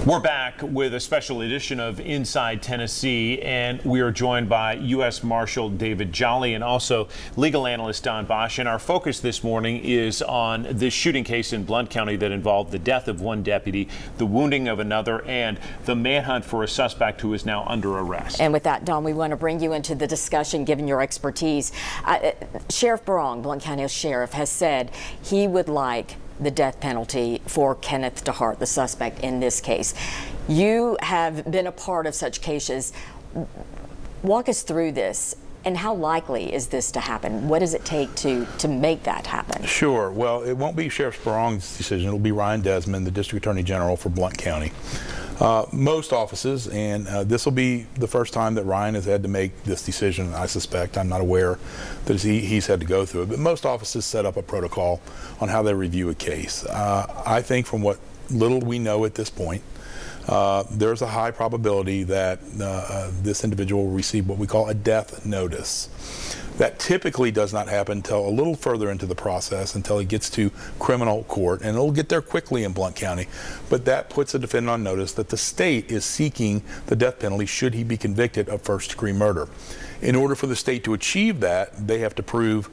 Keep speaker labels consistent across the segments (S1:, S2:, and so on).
S1: We're back with a special edition of Inside Tennessee, and we are joined by U.S. Marshal David Jolley and also legal analyst Don Bosch. And our focus this morning is on this shooting case in Blount County that involved the death of one deputy, the wounding of another, and the manhunt for a suspect who is now under arrest.
S2: And with that, Don, we want to bring you into the discussion, given your expertise. Sheriff Barong, Blount County Sheriff, has said he would like the death penalty for Kenneth DeHart, the suspect in this case. You have been a part of such cases. Walk us through this, and how likely is this to happen? What does it take to make that happen?
S3: Sure. Well, it won't be Sheriff Barong's decision. It'll be Ryan Desmond, the District Attorney General for Blount County. Most offices, and this will be the first time that Ryan has had to make this decision, I suspect. I'm not aware that he's had to go through it, but most offices set up a protocol on how they review a case. I think from what little we know at this point, there's a high probability that this individual will receive what we call a death notice. That typically does not happen until a little further into the process, until it gets to criminal court, and it'll get there quickly in Blount County. But that puts a defendant on notice that the state is seeking the death penalty should he be convicted of first-degree murder. In order for the state to achieve that, they have to prove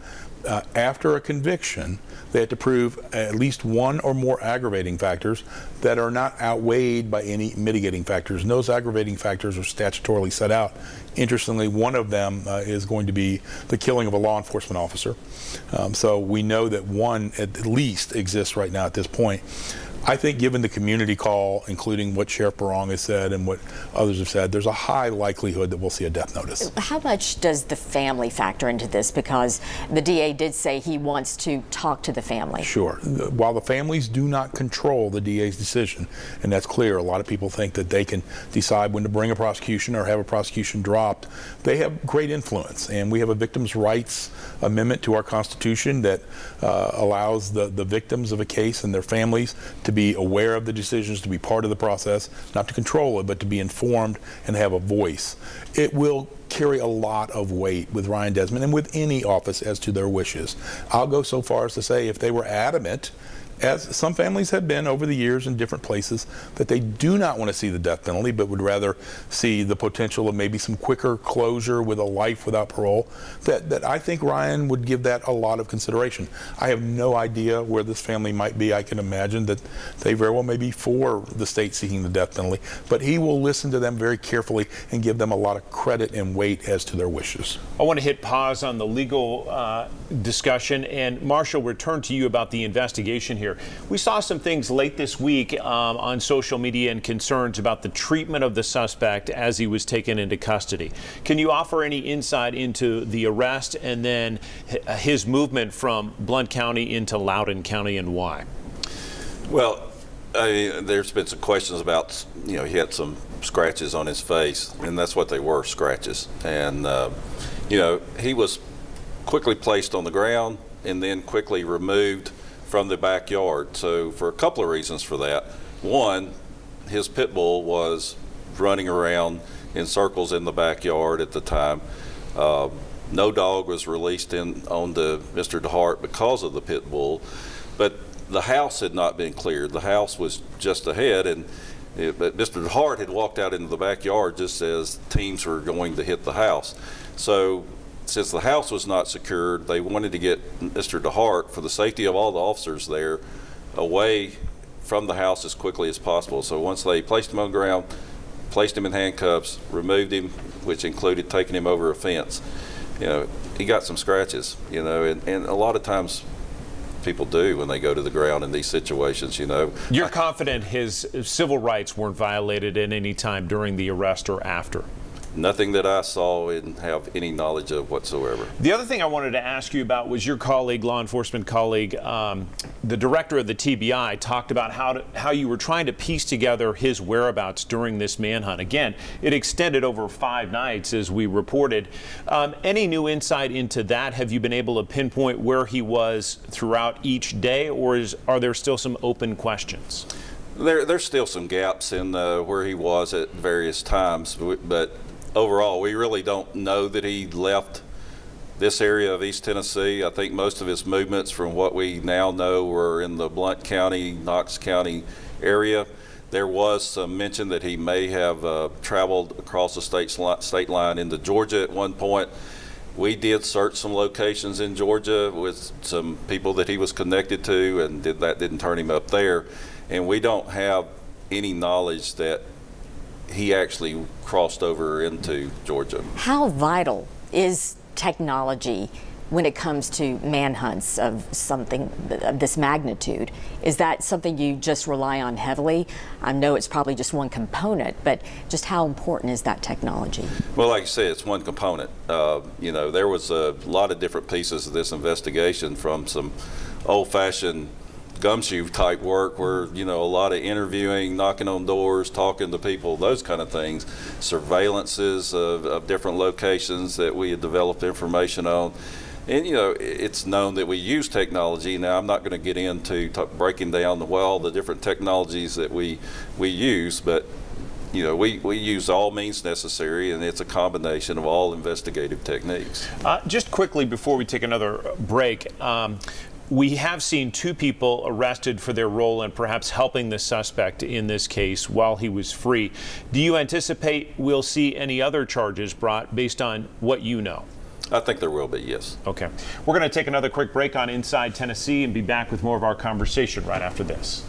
S3: after a conviction, they have to prove at least one or more aggravating factors that are not outweighed by any mitigating factors. And those aggravating factors are statutorily set out. Interestingly, one of them is going to be the killing of a law enforcement officer. So we know that one at least exists right now at this point. I think given the community call, including what Sheriff Barong has said and what others have said, there's a high likelihood that we'll see a death notice.
S2: How much does the family factor into this? Because the DA did say he wants to talk to the family.
S3: Sure. While the families do not control the DA's decision, and that's clear, a lot of people think that they can decide when to bring a prosecution or have a prosecution dropped. They have great influence, and we have a victims' rights amendment to our Constitution that allows the victims of a case and their families to be aware of the decisions, to be part of the process, not to control it, but to be informed and have a voice. It will carry a lot of weight with Ryan Desmond and with any office as to their wishes. I'll go so far as to say if they were adamant, as some families have been over the years in different places, that they do not want to see the death penalty, but would rather see the potential of maybe some quicker closure with a life without parole, that I think Ryan would give that a lot of consideration. I have no idea where this family might be. I can imagine that they very well may be for the state seeking the death penalty, but he will listen to them very carefully and give them a lot of credit and weight as to their wishes.
S1: I want to hit pause on the legal discussion, and Marshall, return to you about the investigation here. We saw some things late this week on social media and concerns about the treatment of the suspect as he was taken into custody. Can you offer any insight into the arrest and then his movement from Blount County into Loudoun County and why?
S4: Well, there's been some questions about, he had some scratches on his face, and that's what they were, scratches. And, he was quickly placed on the ground and then quickly removed from the backyard. So for a couple of reasons for that. One, his pit bull was running around in circles in the backyard at the time. No dog was released on to Mr. DeHart because of the pit bull, but the house had not been cleared. The house was just ahead, but Mr. DeHart had walked out into the backyard just as teams were going to hit the house. So since the house was not secured, they wanted to get Mr. DeHart, for the safety of all the officers there, away from the house as quickly as possible. So once they placed him on the ground, placed him in handcuffs, removed him, which included taking him over a fence, he got some scratches, and a lot of times people do when they go to the ground in these situations,
S1: You're confident his civil rights weren't violated at any time during the arrest or after?
S4: Nothing that I saw and have any knowledge of whatsoever.
S1: The other thing I wanted to ask you about was your colleague, law enforcement colleague, the director of the TBI, talked about how you were trying to piece together his whereabouts during this manhunt. Again, it extended over 5 nights, as we reported. Any new insight into that? Have you been able to pinpoint where he was throughout each day, or are there still some open questions?
S4: There's still some gaps in where he was at various times, but overall, we really don't know that he left this area of East Tennessee. I think most of his movements, from what we now know, were in the Blount County, Knox County area. There was some mention that he may have traveled across the state line into Georgia at one point. We did search some locations in Georgia with some people that he was connected to, and that didn't turn him up there. And we don't have any knowledge that he actually crossed over into Georgia.
S2: How vital is technology when it comes to manhunts of something of this magnitude? Is that something you just rely on heavily? I know it's probably just one component, but just how important is that technology?
S4: Well, like I said, it's one component. There was a lot of different pieces of this investigation, from some old-fashioned gumshoe type work where, a lot of interviewing, knocking on doors, talking to people, those kind of things, surveillances of different locations that we had developed information on. And, it's known that we use technology. Now, I'm not going to get into breaking down all the different technologies that we use, but, we use all means necessary, and it's a combination of all investigative techniques.
S1: Just quickly before we take another break, we have seen 2 people arrested for their role in perhaps helping the suspect in this case while he was free. Do you anticipate we'll see any other charges brought based on what you know?
S4: I think there will be, yes.
S1: Okay. We're going to take another quick break on Inside Tennessee and be back with more of our conversation right after this.